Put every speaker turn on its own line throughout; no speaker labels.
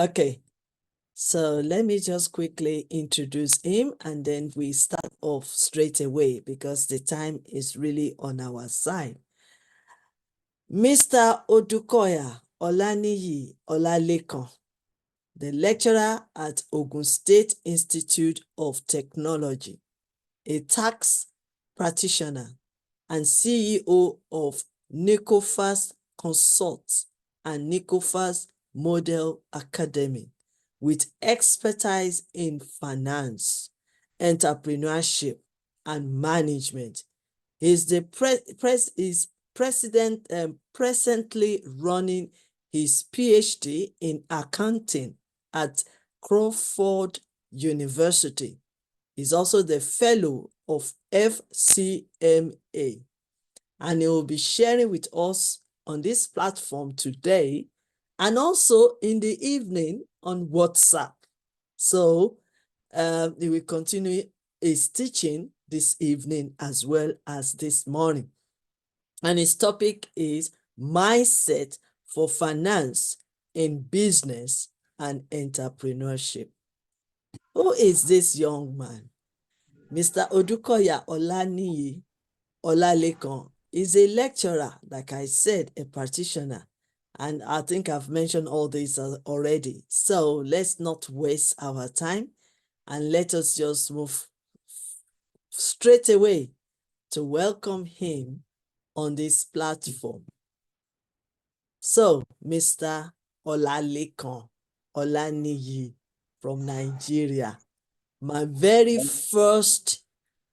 Okay, so let me just quickly introduce him and then we start off straight away because the time is really on our side. Mr. Odukoya Olaniyi Olalekan, the lecturer at Ogun State Institute of Technology, a tax practitioner and CEO of Nicofast Consult and Nicofast Model Academy, with expertise in finance, entrepreneurship, and management. He's the presently running his PhD in accounting at Crawford University. He's also the fellow of FCMA, and he will be sharing with us on this platform today and also in the evening on WhatsApp. So he will continue his teaching this evening as well as this morning. And his topic is mindset for finance in business and entrepreneurship. Who is this young man? Mr. Odukoya Olaniyi Olalekan is a lecturer, like I said, a practitioner, and I think I've mentioned all this already. So let's not waste our time and let us just move straight away to welcome him on this platform. So, Mr. Olalekan Olaniyi from Nigeria, my very first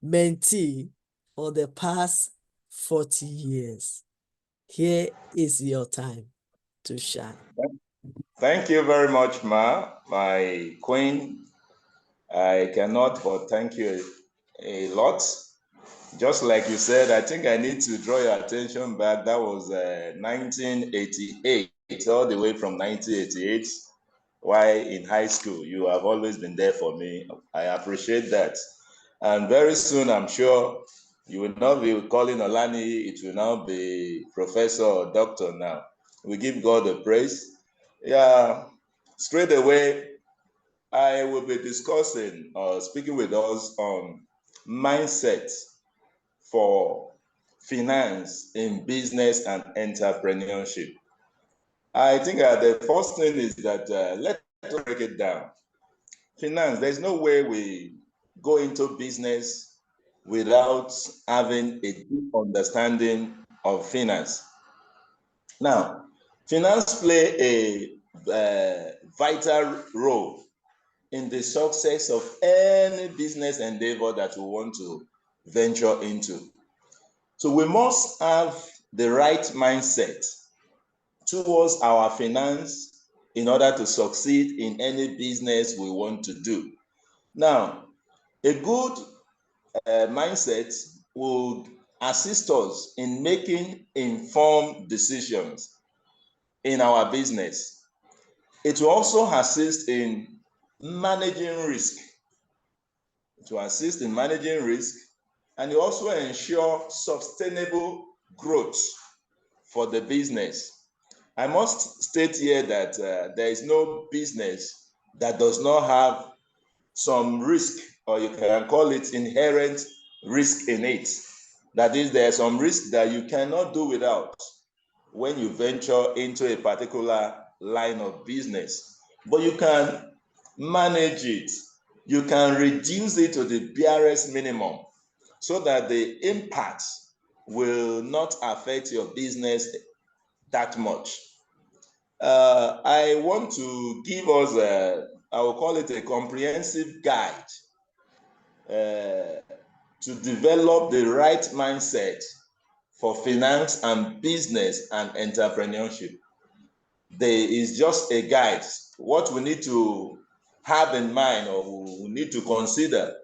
mentee for the past 40 years. Here is your time to shine.
Thank you very much, Ma, my queen. I cannot but thank you a lot. Just like you said, I think I need to draw your attention back. That was 1988, all the way from 1988. While in high school, you have always been there for me. I appreciate that. And very soon, I'm sure you will not be calling Olani, it will now be professor or doctor now. We give God the praise. Yeah, straight away, I will be discussing or speaking with us on mindset for finance in business and entrepreneurship. I think the first thing is that let's break it down. Finance, there's no way we go into business without having a deep understanding of finance. Now, finance play a vital role in the success of any business endeavor that we want to venture into. So we must have the right mindset towards our finance in order to succeed in any business we want to do. Now, a good mindset would assist us in making informed decisions in our business. It will also assist in managing risk. It will assist in managing risk, and it also ensure sustainable growth for the business. I must state here that there is no business that does not have some risk, or you can call it inherent risk in it. That is, there are some risks that you cannot do without when you venture into a particular line of business. But you can manage it. You can reduce it to the barest minimum so that the impact will not affect your business that much. I want to give us I will call it a comprehensive guide to develop the right mindset for finance and business and entrepreneurship. There is just a guide. What we need to have in mind or we need to consider.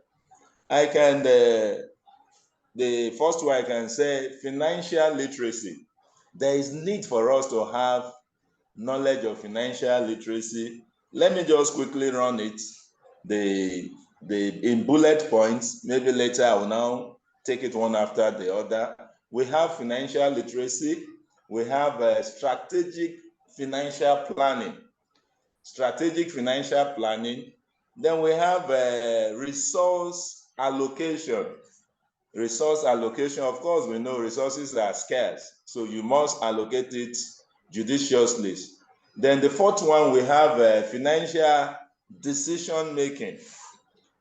The first one I can say, financial literacy. There is need for us to have knowledge of financial literacy. Let me just quickly run it. In bullet points, maybe later I will now take it one after the other. We have financial literacy. We have strategic financial planning. strategic financial planning. Then we have resource allocation. Resource allocation, of course, we know resources are scarce, so you must allocate it judiciously. Then the fourth one, we have financial decision making.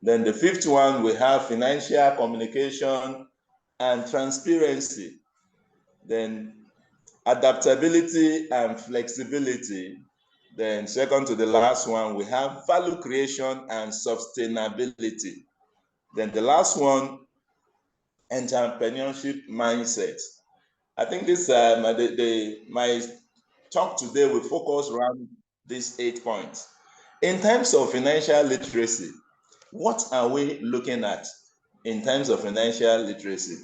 Then the fifth one, we have financial communication and transparency. Then adaptability and flexibility. Then second to the last one, we have value creation and sustainability. Then the last one, entrepreneurship mindset. I think this my talk today will focus around these 8 points. In terms of financial literacy, what are we looking at in terms of financial literacy?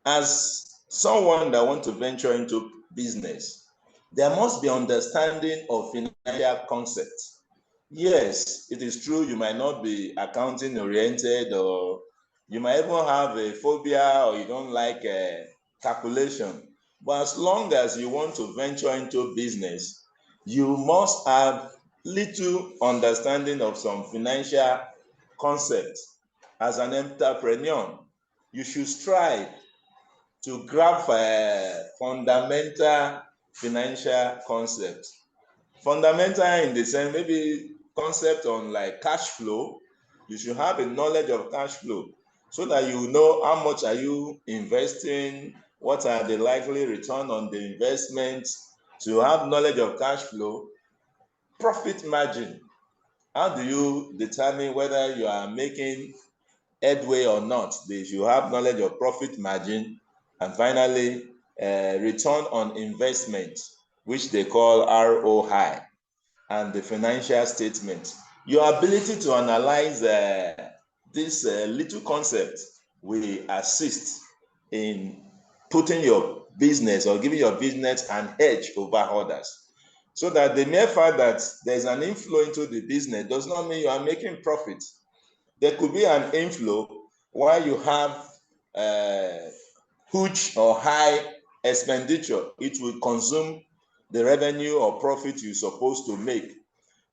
As someone that wants to venture into business, there must be understanding of financial concepts. Yes, it is true you might not be accounting oriented, or you might even have a phobia, or you don't like calculation. But as long as you want to venture into business, you must have little understanding of some financial concepts. As an entrepreneur, you should strive to grab fundamental financial concepts. Fundamental in the sense, maybe concept on like cash flow. You should have a knowledge of cash flow so that you know how much are you investing, what are the likely return on the investment. To have knowledge of cash flow. Profit margin. How do you determine whether you are making headway or not? They should have knowledge of profit margin. And finally, return on investment, which they call ROI, and the financial statement. Your ability to analyze this little concept will assist in putting your business or giving your business an edge over others. So that the mere fact that there's an inflow into the business does not mean you are making profit. There could be an inflow while you have huge or high expenditure. It will consume the revenue or profit you're supposed to make.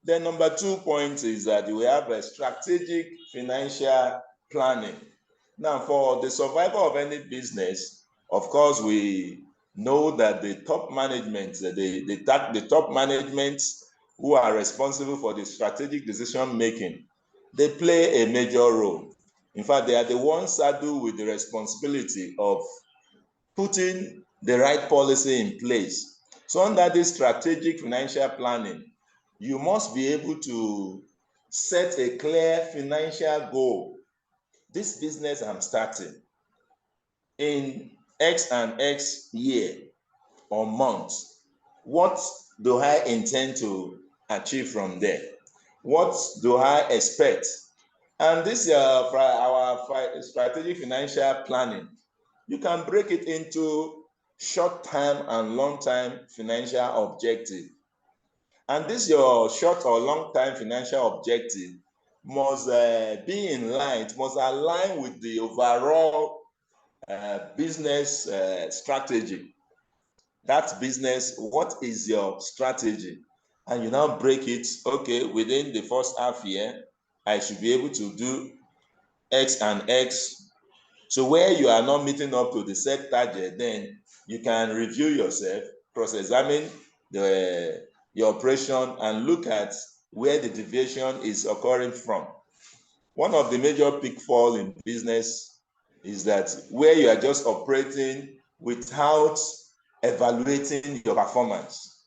Then number 2 point is that we have a strategic financial planning. Now, for the survival of any business, of course, we know that the top management, the top management who are responsible for the strategic decision making, they play a major role. In fact, they are the ones saddled with the responsibility of putting the right policy in place. So under this strategic financial planning, you must be able to set a clear financial goal. This business I'm starting in X and X year or month, what do I intend to achieve from there? What do I expect? And this for our strategic financial planning, you can break it into short-term and long-term financial objective. And this your short or long-term financial objective must be in line, it must align with the overall business strategy. That business, what is your strategy? And you now break it, okay, within the first half year, I should be able to do X and X. So where you are not meeting up to the set target, then you can review yourself, cross-examine your operation, and look at where the deviation is occurring from. One of the major pitfalls in business is that where you are just operating without evaluating your performance.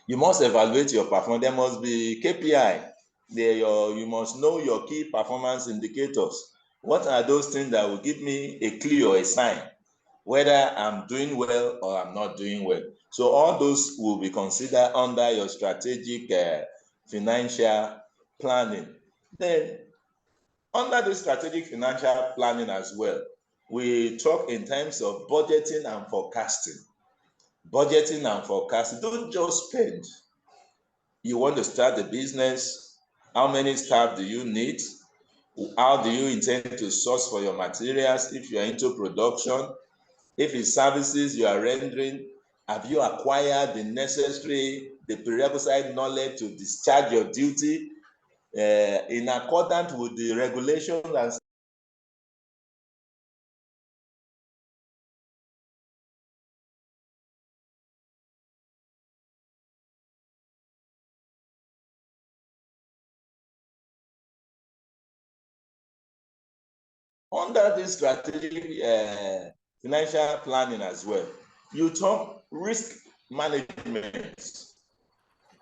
You must evaluate your performance. There must be KPI. You must know your key performance indicators. What are those things that will give me a clue or a sign whether I'm doing well or I'm not doing well? So all those will be considered under your strategic financial planning. Then under the strategic financial planning as well, we talk in terms of budgeting and forecasting. Budgeting and forecasting. Don't just spend. You want to start a business. How many staff do you need? How do you intend to source for your materials if you are into production? If it's services you are rendering, have you acquired the the prerequisite knowledge to discharge your duty in accordance with the regulations and under this strategic financial planning as well, you talk risk management.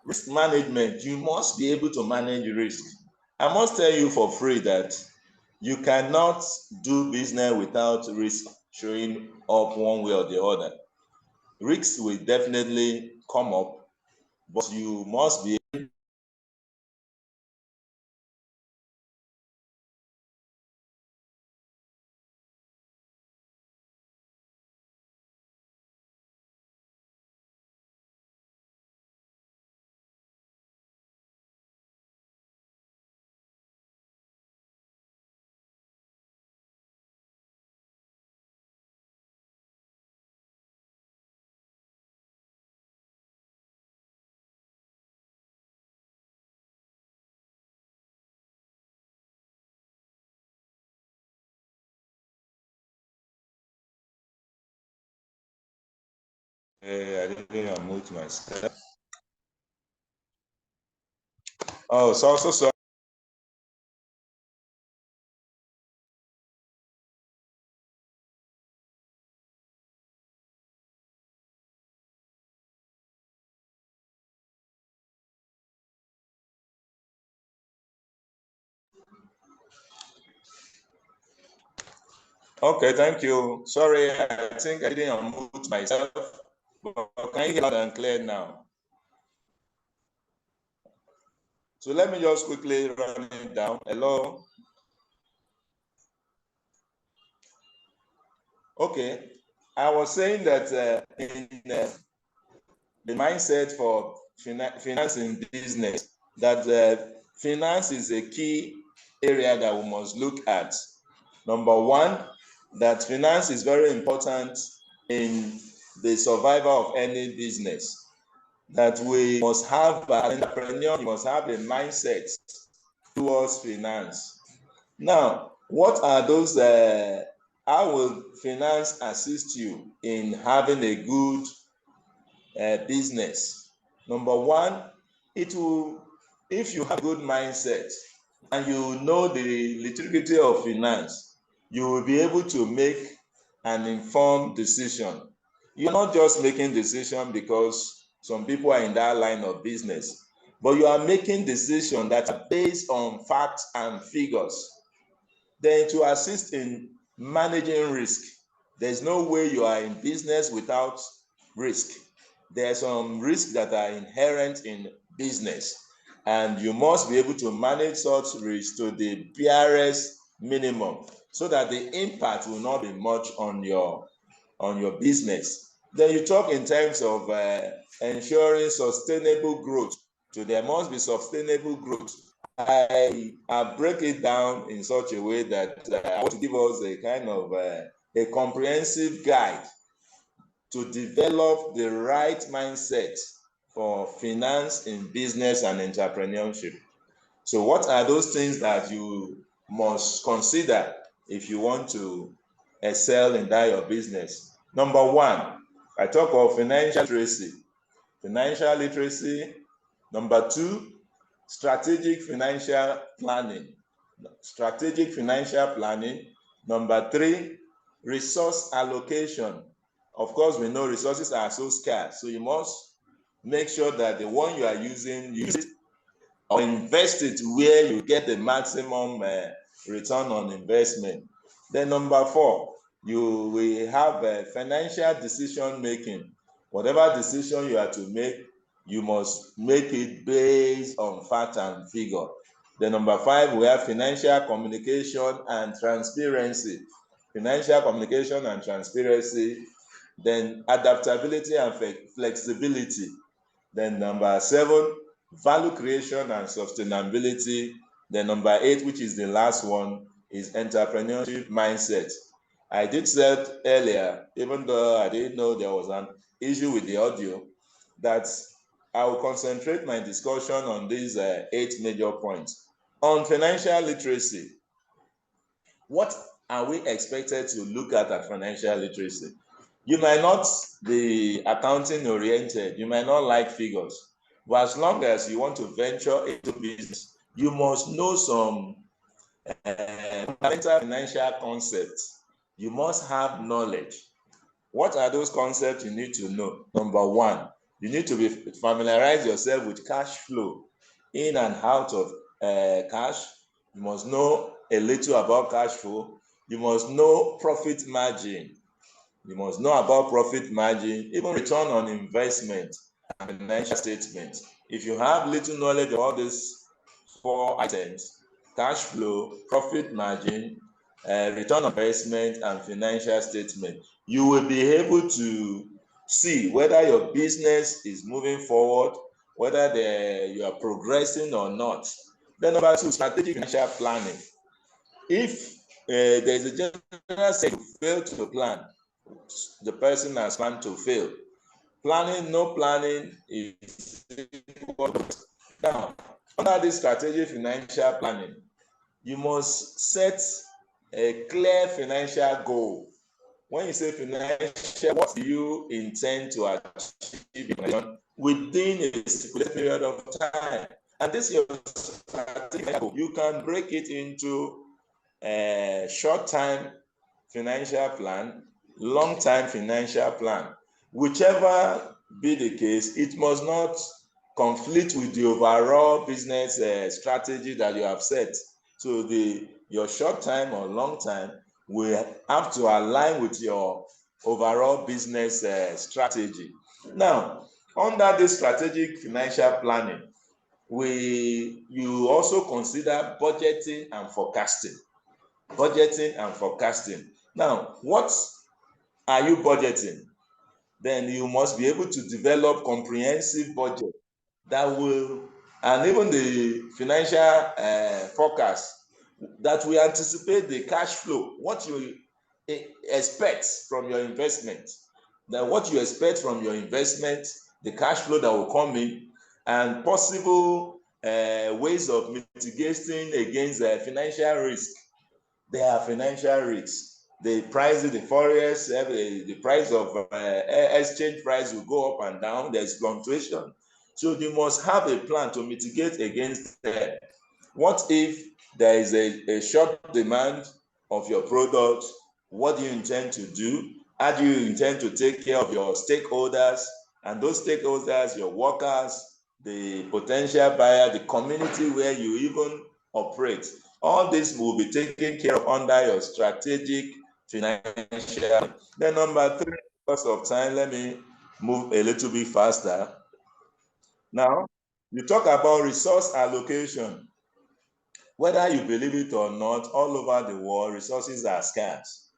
Risk management, you must be able to manage risk. I must tell you for free that you cannot do business without risk showing up one way or the other. Risks will definitely come up, but you must be I didn't unmute myself. Oh, so sorry. Okay, thank you. Sorry, I think I didn't unmute myself. But can you hear loud and clear now? So let me just quickly run it down. Hello. Okay, I was saying that in the mindset for finance in business, that finance is a key area that we must look at. Number one, that finance is very important in the survival of any business. That we must have, an entrepreneur, you must have a mindset towards finance. Now, what are those, how will finance assist you in having a good business? Number one, it will, if you have a good mindset and you know the nitty-gritty of finance, you will be able to make an informed decision. You're not just making decision because some people are in that line of business, but you are making decisions that are based on facts and figures. Then to assist in managing risk, there's no way you are in business without risk. There are some risks that are inherent in business, and you must be able to manage such risks to the barest minimum so that the impact will not be much on your business. Then you talk in terms of ensuring sustainable growth. So there must be sustainable growth. I break it down in such a way that I want to give us a kind of a comprehensive guide to develop the right mindset for finance in business and entrepreneurship. So what are those things that you must consider if you want to excel in that your business? Number one, I talk of financial literacy. Financial literacy. Number two, strategic financial planning. Strategic financial planning. Number three, resource allocation. Of course, we know resources are so scarce, so you must make sure that the one you are using, use it or invest it where you get the maximum return on investment. Then number four, you will have financial decision making. Whatever decision you are to make, you must make it based on fact and figure. Then number five, we have financial communication and transparency. Financial communication and transparency. Then adaptability and flexibility. Then number seven, value creation and sustainability. Then number eight, which is the last one, is entrepreneurship mindset. I did say earlier, even though I didn't know there was an issue with the audio, that I will concentrate my discussion on these 8 major points. On financial literacy, what are we expected to look at financial literacy? You might not be accounting oriented, you might not like figures, but as long as you want to venture into business, you must know some fundamental financial concepts. You must have knowledge. What are those concepts you need to know? Number one, you need to familiarize yourself with cash flow, in and out of cash. You must know a little about cash flow. You must know profit margin. You must know about profit margin, even return on investment and financial statement. If you have little knowledge of all these 4 items, cash flow, profit margin, return on investment, and financial statement, you will be able to see whether your business is moving forward, whether you are progressing or not. Then number 2, strategic financial planning. If there is a general saying, you fail to plan, the person has planned to fail. Planning, no planning is equal. Now, under this strategic financial planning, you must set a clear financial goal. When you say financial, what do you intend to achieve within a stipulated period of time? And this is your strategic goal. You can break it into a short-term financial plan, long-term financial plan. Whichever be the case, it must not conflict with the overall business strategy that you have set. So your short time or long time will have to align with your overall business strategy. Now, under this strategic financial planning, you also consider budgeting and forecasting. Budgeting and forecasting. Now, what are you budgeting? Then you must be able to develop comprehensive budget that will, and even the financial forecast that will anticipate the cash flow, what you expect from your investment, then what you expect from your investment, the cash flow that will come in, and possible ways of mitigating against financial risk. There are financial risks. The price of the forex, the price of exchange price will go up and down. There's fluctuation. So you must have a plan to mitigate against that. What if there is a short demand of your product? What do you intend to do? How do you intend to take care of your stakeholders? And those stakeholders, your workers, the potential buyer, the community where you even operate. All this will be taken care of under your strategic financial. Then number 3, because of time, let me move a little bit faster. Now, you talk about resource allocation. Whether you believe it or not, all over the world, resources are scarce.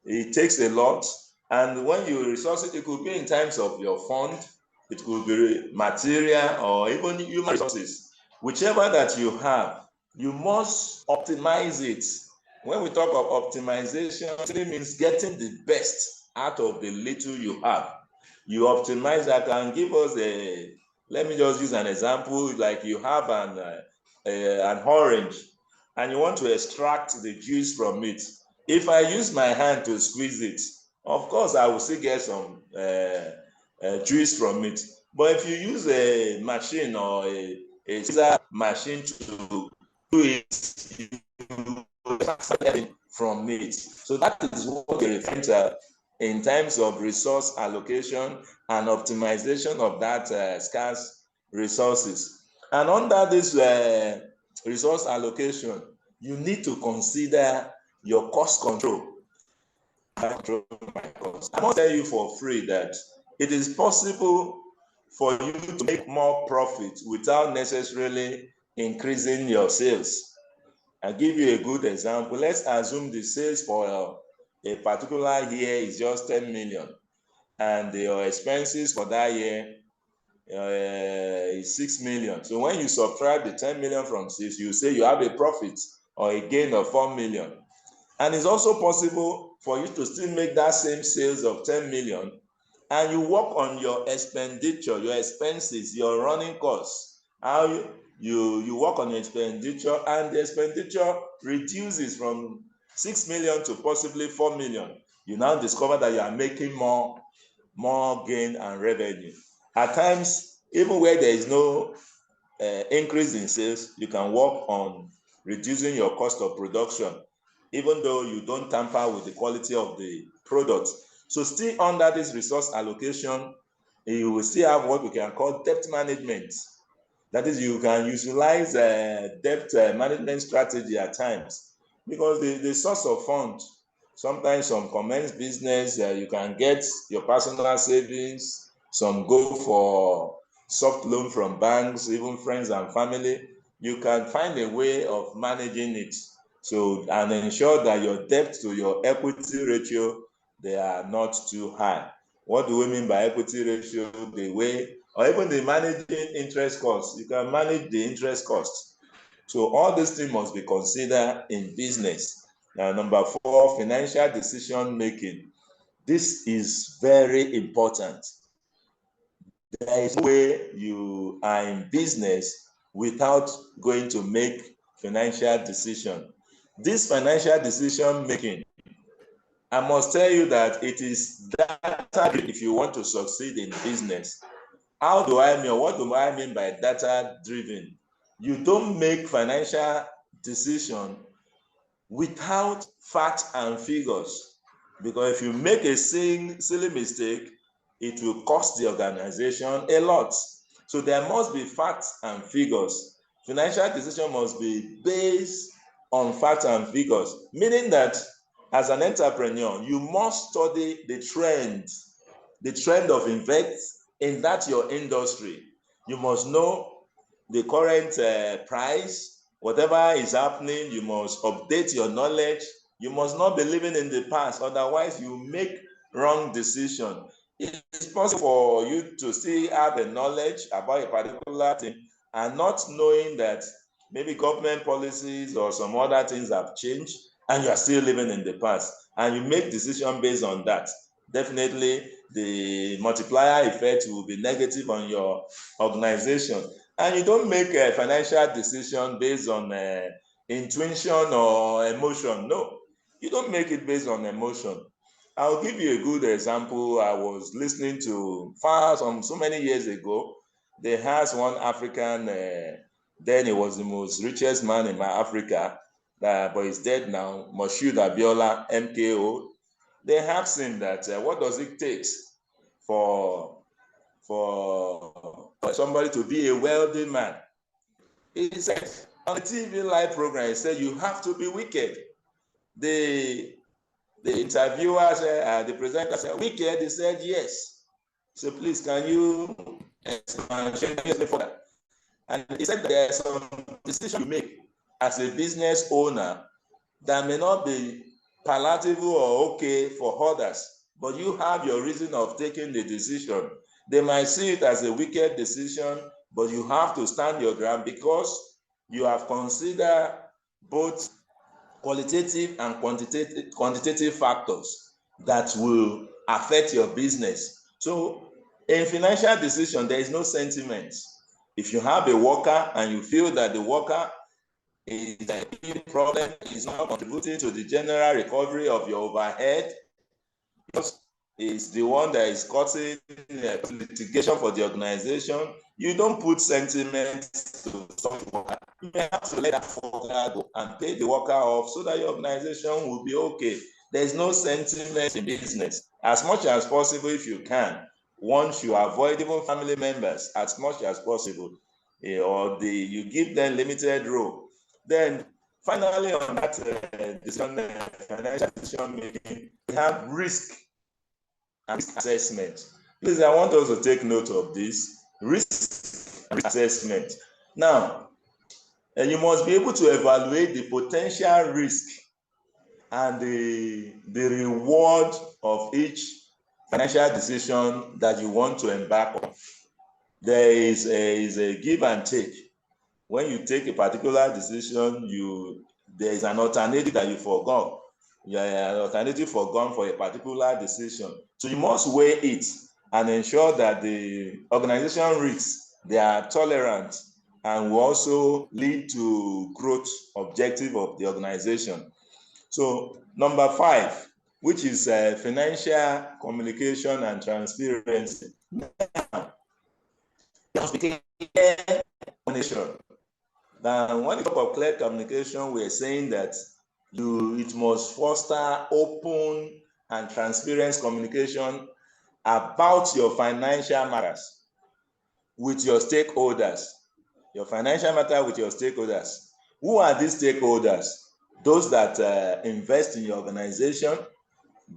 It takes a lot. And when you resource it, it could be in terms of your fund, it could be material or even human resources. Whichever that you have, you must optimize it. When we talk of optimization, it means getting the best out of the little you have. You optimize that and give us let me just use an example, like you have an orange and you want to extract the juice from it. If I use my hand to squeeze it, of course, I will still get some juice from it. But if you use a machine or a squeezer machine to do it, you get from it. So that is what we refer to in terms of resource allocation and optimization of that scarce resources. And under this resource allocation, you need to consider your cost control. I must tell you for free that it is possible for you to make more profit without necessarily increasing your sales. I'll give you a good example. Let's assume the sales for a particular year is just 10 million and your expenses for that year is 6 million. So when you subtract the 10 million from 6, you say you have a profit or a gain of 4 million. And it's also possible for you to still make that same sales of 10 million and you work on your expenditure, your expenses, your running costs, how you work on your expenditure, and the expenditure reduces from 6 million to possibly 4 million, you now discover that you are making more gain and revenue. At times, even where there is no increase in sales, you can work on reducing your cost of production, even though you don't tamper with the quality of the product. So still under this resource allocation, you will still have what we can call debt management. That is, you can utilize debt management strategy at times, because the source of funds, sometimes some commence business, you can get your personal savings, some go for soft loan from banks, even friends and family. You can find a way of managing it, so, and ensure that your debt to your equity ratio, they are not too high. What do we mean by equity ratio? The way, or even the managing interest costs. You can manage the interest costs. So all these things must be considered in business. Now, number 4, financial decision making. This is very important. There is no way you are in business without going to make financial decision. This financial decision making, I must tell you that it is data if you want to succeed in business. How do I mean, or what do I mean by data driven? You don't make financial decision without facts and figures, because if you make a silly mistake, it will cost the organization a lot. So there must be facts and figures. Financial decision must be based on facts and figures, meaning that as an entrepreneur, you must study the trend of invest in that your industry. You must know the current price, whatever is happening. You must update your knowledge. You must not be living in the past, otherwise you make wrong decision. It's possible for you to still have a knowledge about a particular thing and not knowing that maybe government policies or some other things have changed, and you are still living in the past, and you make decision based on that. Definitely the multiplier effect will be negative on your organization. And you don't make a financial decision based on intuition or emotion. No, you don't make it based on emotion. I'll give you a good example. I was listening to so many years ago. They has one African, then he was the most richest man in Africa, but he's dead now, Moshood Abiola, MKO. They asked him that, what does it take for somebody to be a wealthy man? He said on a TV live program, he said, you have to be wicked. The interviewer said, the presenter said, wicked? He said, yes. So please, can you expand for that? And he said there are some decisions you make as a business owner that may not be palatable or okay for others, but you have your reason of taking the decision. They might see it as a wicked decision, but you have to stand your ground because you have considered both qualitative and quantitative factors that will affect your business. So in financial decision, there is no sentiment. If you have a worker and you feel that the worker is a problem, is not contributing to the general recovery of your overhead, because is the one that is causing litigation for the organization, you don't put sentiment to such worker. You may have to let that worker go and pay the worker off so that your organization will be okay. There is no sentiment in business. As much as possible, if you can, once you avoid even family members as much as possible, or you give them limited role. Then finally, on that financial decision making, we have risk and risk assessment. Please, I want us to take note of this risk assessment. Now, you must be able to evaluate the potential risk and the reward of each financial decision that you want to embark on. There is a give and take. When you take a particular decision, there is an alternative that you forgot. An alternative forgone for a particular decision. So you must weigh it. and ensure that the organization risks, they are tolerant and will also lead to growth objective of the organization. So number 5, which is financial communication and transparency. Now, clear communication. Now, when we talk of clear communication, we are saying that it must foster open and transparent communication about your financial matters with your stakeholders. Your financial matter with your stakeholders. Who are these stakeholders? Those that invest in your organization,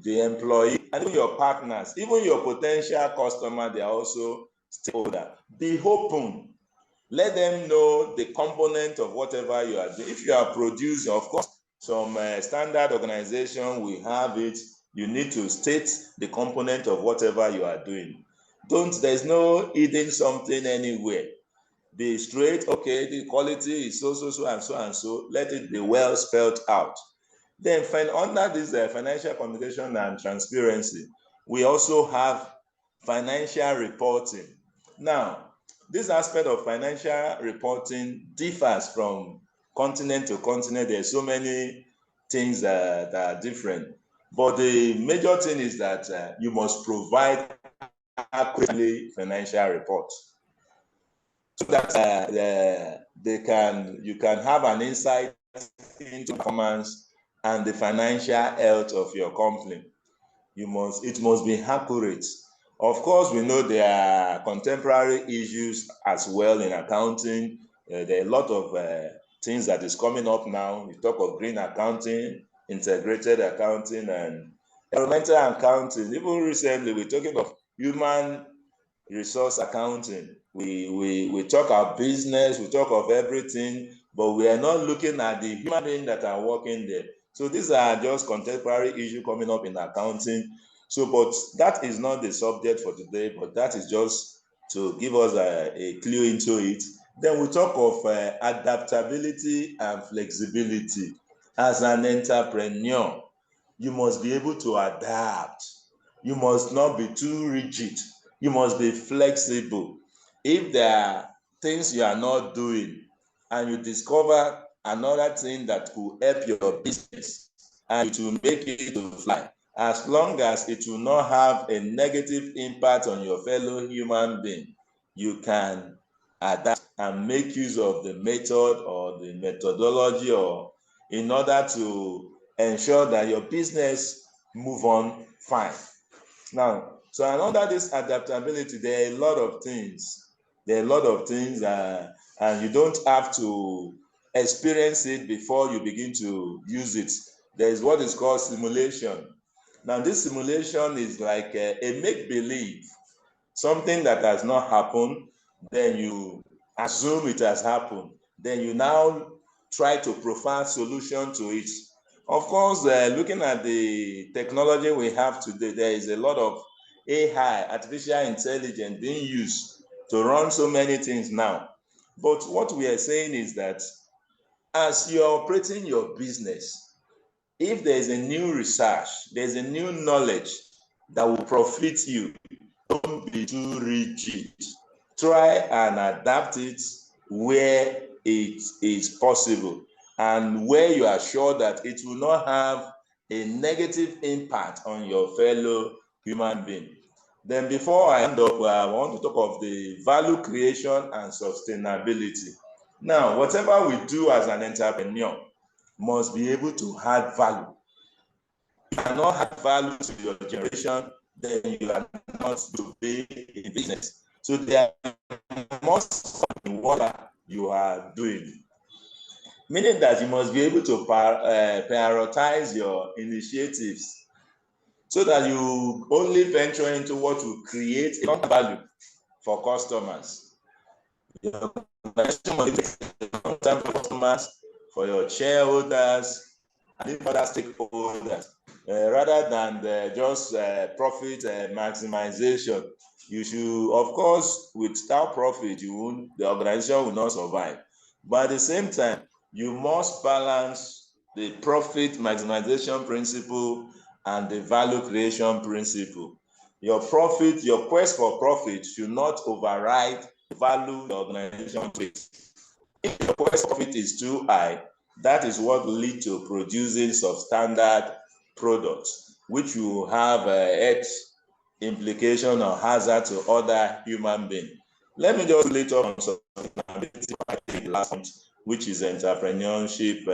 the employee, and even your partners, even your potential customer, they are also stakeholder. Be open. Let them know the component of whatever you are doing. If you are producing, of course, some standard organization will have it. You need to state the component of whatever you are doing. There's no hidden something anywhere. Be straight, okay, the quality is so, and so, and so. Let it be well spelled out. Then under this financial communication and transparency, we also have financial reporting. Now, this aspect of financial reporting differs from continent to continent. There's so many things that are different. But the major thing is that you must provide accurately financial reports, so that you can have an insight into performance and the financial health of your company. It must be accurate. Of course, we know there are contemporary issues as well in accounting. There are a lot of things that is coming up now. We talk of green accounting, integrated accounting, and environmental accounting. Even recently, we're talking of human resource accounting. We talk of business, we talk of everything, but we are not looking at the human beings that are working there. So these are just contemporary issues coming up in accounting. So, but that is not the subject for today, but that is just to give us a clue into it. Then we talk of adaptability and flexibility. As an entrepreneur, you must be able to adapt. You must not be too rigid. You must be flexible. If there are things you are not doing and you discover another thing that could help your business and it will make it to fly, as long as it will not have a negative impact on your fellow human being, you can adapt and make use of the method or the methodology, or in order to ensure that your business move on fine. Now, so and under this adaptability, there are a lot of things. And you don't have to experience it before you begin to use it. There is what is called simulation. Now, this simulation is like a make-believe, something that has not happened, then you assume it has happened. Then you now try to provide solution to it. Of course, looking at the technology we have today, there is a lot of AI, artificial intelligence, being used to run so many things now. But what we are saying is that as you are operating your business, if there is a new research, there's a new knowledge that will profit you, don't be too rigid. Try and adapt it where it is possible and where you are sure that it will not have a negative impact on your fellow human being. Then before I end up, I want to talk of the value creation and sustainability. Now, whatever we do as an entrepreneur must be able to add value. If you cannot add value to your generation, then you are not to be in business. So there must be what you are doing. Meaning that you must be able to prioritize your initiatives so that you only venture into what will create a long value for customers. Your long-term customers, for your shareholders, and other stakeholders, rather than just profit maximization. You should, of course, without profit, the organization will not survive. But at the same time, you must balance the profit maximization principle and the value creation principle. Your profit, your quest for profit should not override the value the organization takes. If your quest for profit is too high, that is what will lead to producing substandard products, which will have health implication or hazard to other human beings. Let me just later on sustainability, the last point, which is entrepreneurship,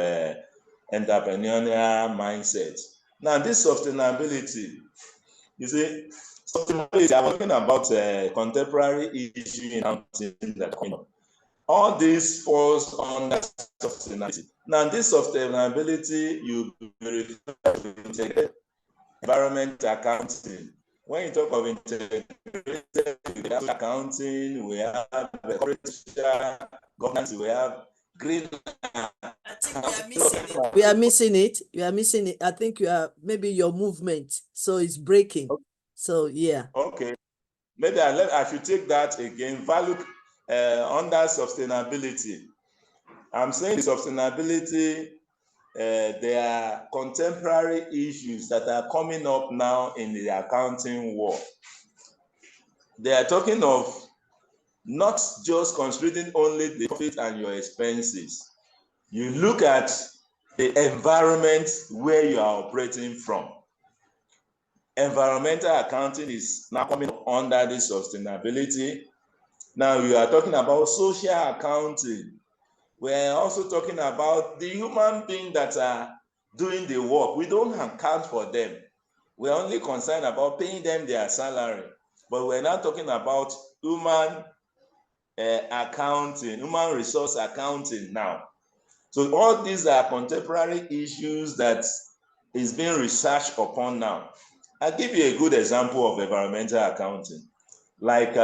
entrepreneurial mindset. Now, this sustainability, you see, sustainability, I'm talking about contemporary issues in that kind of. All this falls under sustainability. Now, this sustainability, you refer to integrated environment accounting. When you talk of integrated, we have accounting, we have corporate governance, we have green.
I think we are missing it. You are missing it. I think you are maybe your movement, so it's breaking. So yeah.
Okay, maybe I should take that again. Value under sustainability. I'm saying sustainability. There are contemporary issues that are coming up now in the accounting world. They are talking of not just considering only the profit and your expenses. You look at the environment where you are operating from. Environmental accounting is now coming under this sustainability. Now you are talking about social accounting. We're also talking about the human beings that are doing the work. We don't account for them. We're only concerned about paying them their salary. But we're not talking about human accounting, human resource accounting now. So all these are contemporary issues that is being researched upon now. I'll give you a good example of environmental accounting. Like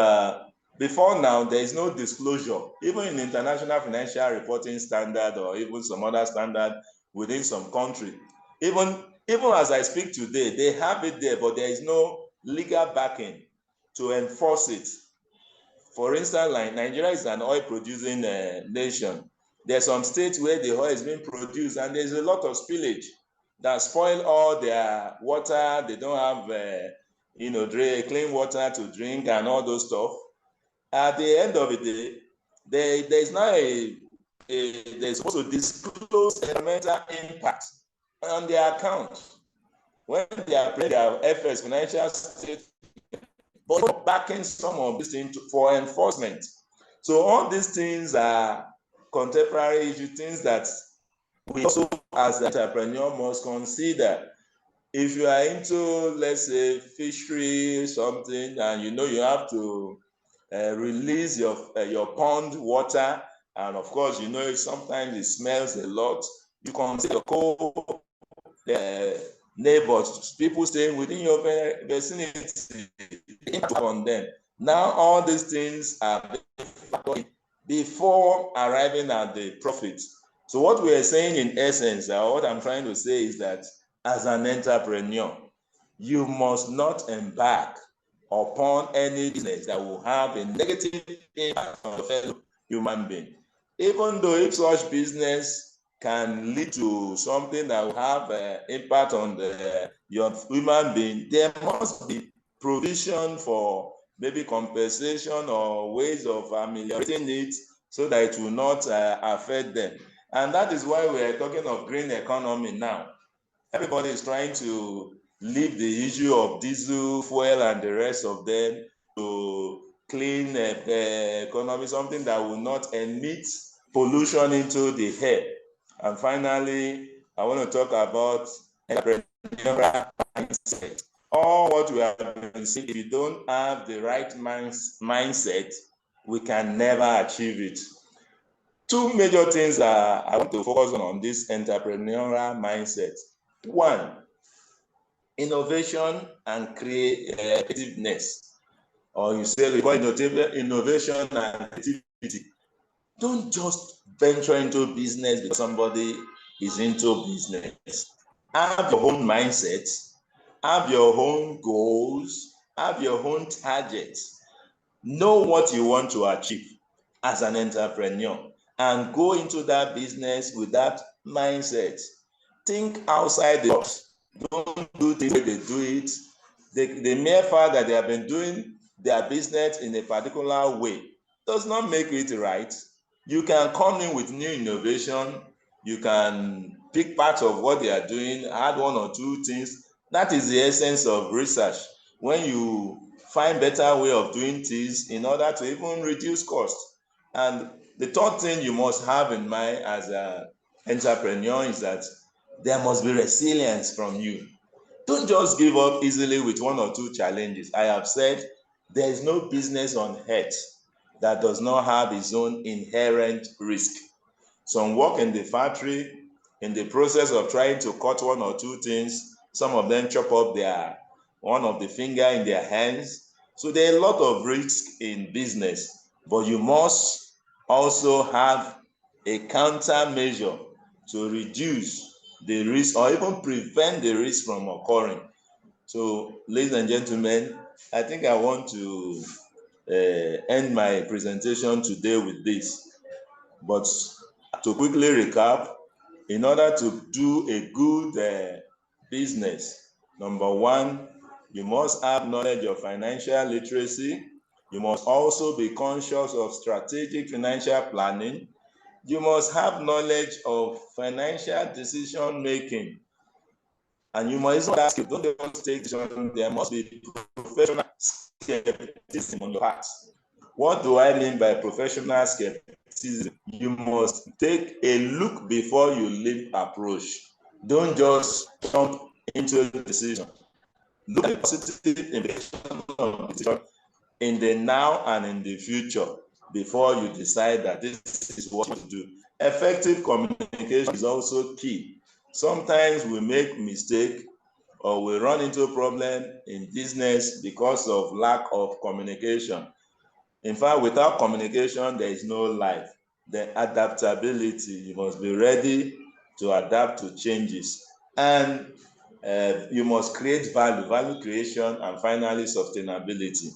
before now, there is no disclosure, even in international financial reporting standard or even some other standard within some country. Even as I speak today, they have it there, but there is no legal backing to enforce it. For instance, like Nigeria is an oil producing nation. There's some states where the oil is being produced and there's a lot of spillage that spoil all their water. They don't have clean water to drink and all those stuff. At the end of the day, there's now they're supposed to disclose environmental impact on their account when they are paying their efforts, financial state, but backing some of these things for enforcement. So all these things are contemporary issues, things that we also as an entrepreneur must consider. If you are into, let's say, fishery something, and you have to release your pond water, and of course sometimes it smells a lot, you consider your co neighbors, people staying within your vicinity, impact on them. Now all these things are before arriving at the profit. So what we are saying in essence, or what I'm trying to say is that as an entrepreneur, you must not embark upon any business that will have a negative impact on the fellow human being. Even though if such business can lead to something that will have impact on your human being, there must be provision for maybe compensation or ways of ameliorating it so that it will not affect them. And that is why we are talking of green economy now. Everybody is trying to leave the issue of diesel, fuel, and the rest of them to clean economy, something that will not emit pollution into the air. And finally, I want to talk about entrepreneurial mindset. All what we have been saying, if you don't have the right mindset, we can never achieve it. Two major things I want to focus on this entrepreneurial mindset. One, innovation and creativeness, or you say we call innovation and creativity. Don't just venture into business because somebody is into business. Have your own mindset, have your own goals, have your own targets. Know what you want to achieve as an entrepreneur and go into that business with that mindset. Think outside the box. Don't do things the way they do it. The mere fact that they have been doing their business in a particular way does not make it right. You can come in with new innovation. You can pick part of what they are doing, add one or two things. That is the essence of research. When you find better way of doing things in order to even reduce cost. And the third thing you must have in mind as an entrepreneur is that there must be resilience from you. Don't just give up easily with one or two challenges. I have said there is no business on earth that does not have its own inherent risk. Some work in the factory, in the process of trying to cut one or two things, some of them chop up one of the finger in their hands. So there are a lot of risk in business, but you must also have a countermeasure to reduce the risk or even prevent the risk from occurring. So, ladies and gentlemen, I think I want to end my presentation today with this. But to quickly recap, in order to do a good business, number one, you must have knowledge of financial literacy. You must also be conscious of strategic financial planning. You must have knowledge of financial decision making. And you must ask, don't just take decisions, there must be professional skepticism on your part. What do I mean by professional skepticism? You must take a look before you leave approach. Don't just jump into a decision. Look at the positive implications of the decision in the now and in the future before you decide that this is what to do. Effective communication is also key. Sometimes we make mistake or we run into a problem in business because of lack of communication. In fact, without communication, there is no life. The adaptability, you must be ready to adapt to changes. And you must create value creation, and finally, sustainability.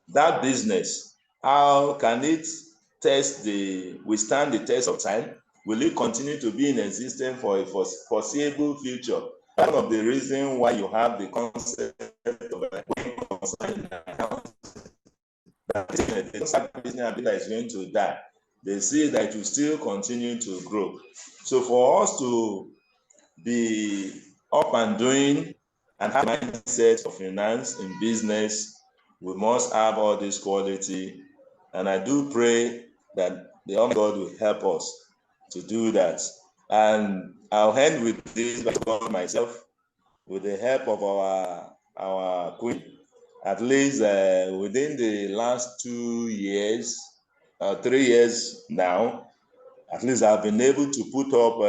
That business, how can it withstand the test of time? Will it continue to be in existence for a foreseeable future? One of the reasons why you have the concept of they don't start business and that is going to die. They see that it will still continue to grow. So for us to be up and doing and have a mindset of finance in business, we must have all this quality. And I do pray that the Almighty God will help us to do that. And I'll end with this by God myself, with the help of our queen. At least within the last 2 years, 3 years now, at least I've been able to put up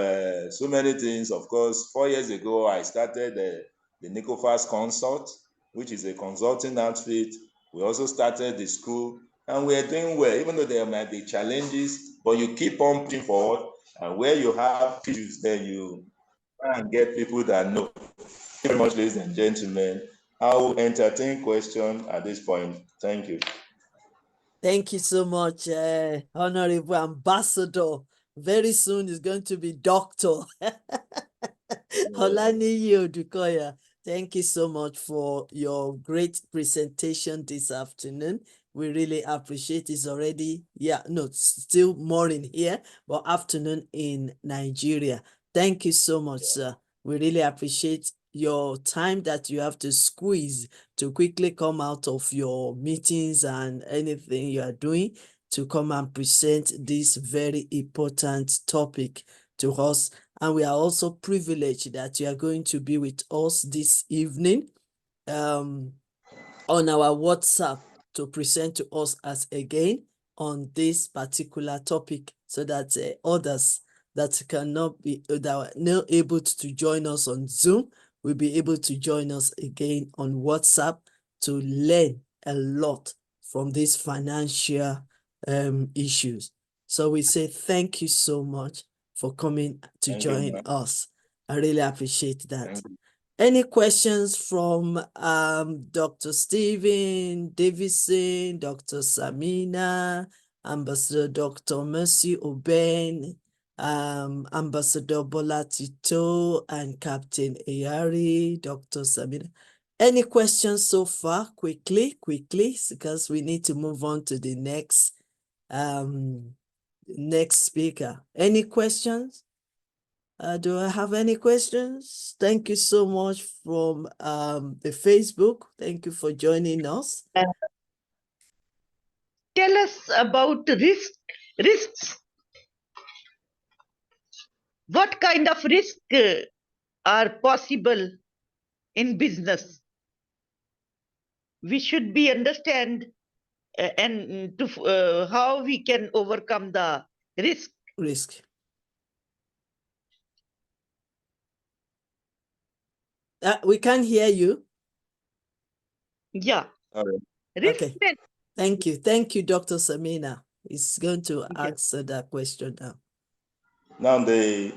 so many things. Of course, 4 years ago, I started the Nicofast Consult, which is a consulting outfit. We also started the school, and we're doing well, even though there might be challenges, but you keep on pushing forward. And where you have issues, then you try and get people that know. Thank you very much, ladies and gentlemen. I will entertain questions at this point. Thank you.
Thank you so much, Honorable Ambassador. Very soon is going to be Doctor. Olaniyi Odukoya, thank you so much for your great presentation this afternoon. We really appreciate it's already, still morning here, but afternoon in Nigeria. Thank you so much, sir. We really appreciate your time that you have to squeeze to quickly come out of your meetings and anything you are doing to come and present this very important topic to us. And we are also privileged that you are going to be with us this evening on our WhatsApp to present to us as again on this particular topic, so that others that cannot be that are not able to join us on Zoom will be able to join us again on WhatsApp to learn a lot from these financial issues. So we say thank you so much for coming to join us. I really appreciate that. Any questions from Dr. Stephen Davison, Dr. Samina, Ambassador Dr. Mercy Oben, Ambassador Bola Tito, and Captain Ayari, Dr. Samina? Any questions so far? Quickly, because we need to move on to the next speaker. Any questions? Do I have any questions? Thank you so much from the Facebook. Thank you for joining us.
Tell us about risks. What kind of risks are possible in business? We should be understand and to how we can overcome the risk.
We can't hear you.
Yeah.
All right.
Risk.
Okay. Thank you. Thank you, Dr. Samina. Is going to answer that question now.
Now, the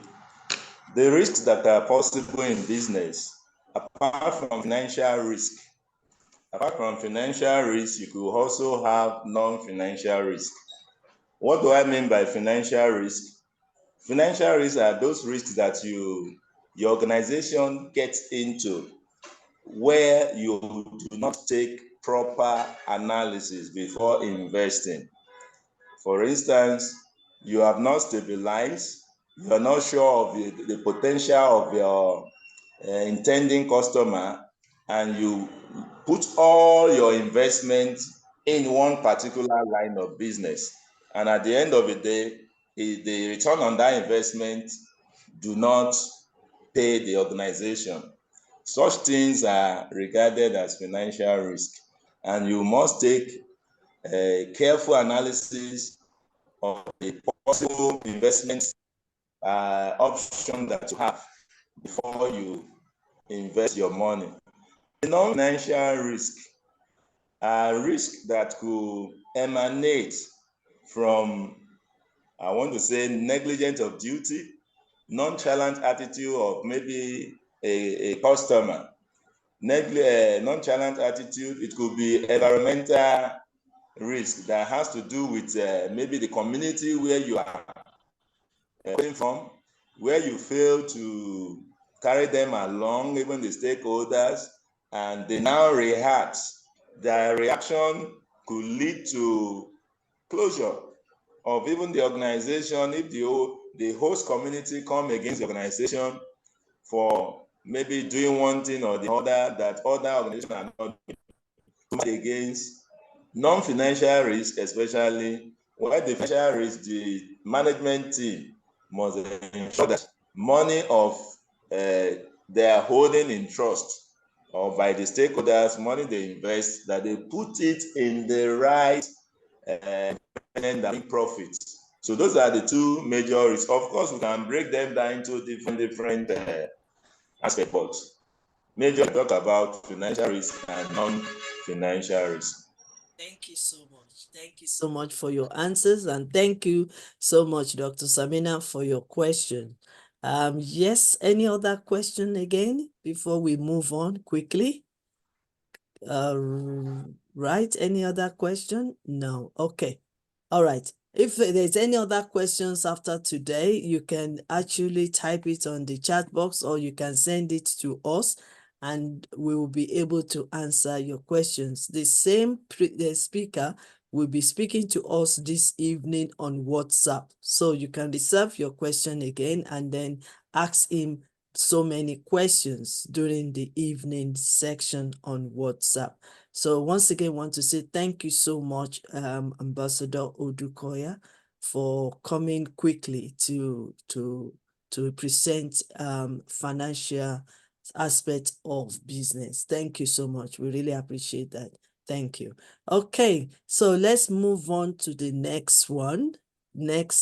risks that are possible in business, apart from financial risk, you could also have non-financial risk. What do I mean by financial risk? Financial risks are those risks that your organization gets into where you do not take proper analysis before investing. For instance, you have not stabilized, you are not sure of the potential of your intending customer, and you put all your investment in one particular line of business. And at the end of the day, the return on that investment do not pay the organization. Such things are regarded as financial risk, and you must take a careful analysis of the possible investment option that you have before you invest your money. The non-financial risk are risks that could emanate from, I want to say, negligence of duty, nonchalant attitude of maybe a customer. Nonchalant attitude, it could be environmental risk that has to do with maybe the community where you are coming from, where you fail to carry them along, even the stakeholders, and they now react. Their reaction could lead to closure of even the organization if the host community come against the organization for maybe doing one thing or the other that other organizations are not doing against. Non-financial risk, especially where the financial risk, the management team must ensure that money of they are holding in trust or by the stakeholders, money they invest, that they put it in the right profits. So those are the two major risks. Of course, we can break them down into different aspects, but major talk about financial risk and non-financial risk.
Thank you so much. Thank you so much for your answers, and thank you so much, Dr. Samina, for your question. Yes, any other question again before we move on quickly? Right, any other question? No. Okay. All right. If there's any other questions after today, you can actually type it on the chat box, or you can send it to us and we will be able to answer your questions. The same the speaker will be speaking to us this evening on WhatsApp. So you can reserve your question again and then ask him so many questions during the evening section on WhatsApp. So once again, I want to say thank you so much, Ambassador Odukoya, for coming quickly to present financial aspect of business. Thank you so much. We really appreciate that. Thank you. Okay, so let's move on to the next one. Next